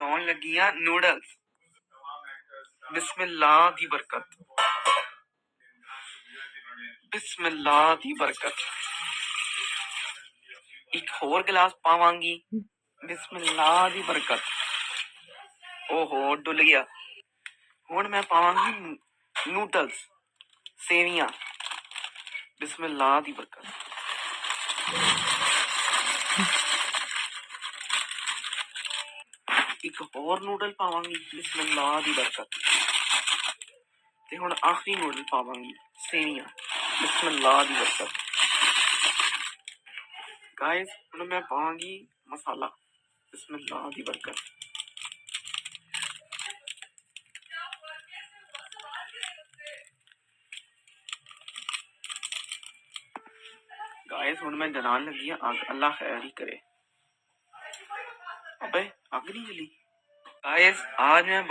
Pound लगियां noodles. बिस्मिल्लाह दी बरकत, बिस्मिल्लाह दी बरकत। एक होर गिलास पावांगी, बिस्मिल्लाह दी बरकत। ओहो डुल गया। हुण मैं पावांगी नूडल्स, सेवियां, बिस्मिल्लाह दी बरकत। एक होर नूडल पावांगी, बिस्मिल्लाह दी बरकत। ते हुण आखिरी नूडल पावांगी, सेवियां, बिस्मिल्लाह दी बरकत। गाइस हुण मैं पावांगी मसाला, बिस्मिल्लाह दी बरकत। गाइस हुण मैं जलान लगी आग, अल्लाह खैर ही करे। अबे आग नहीं जली। गाइस आज मैं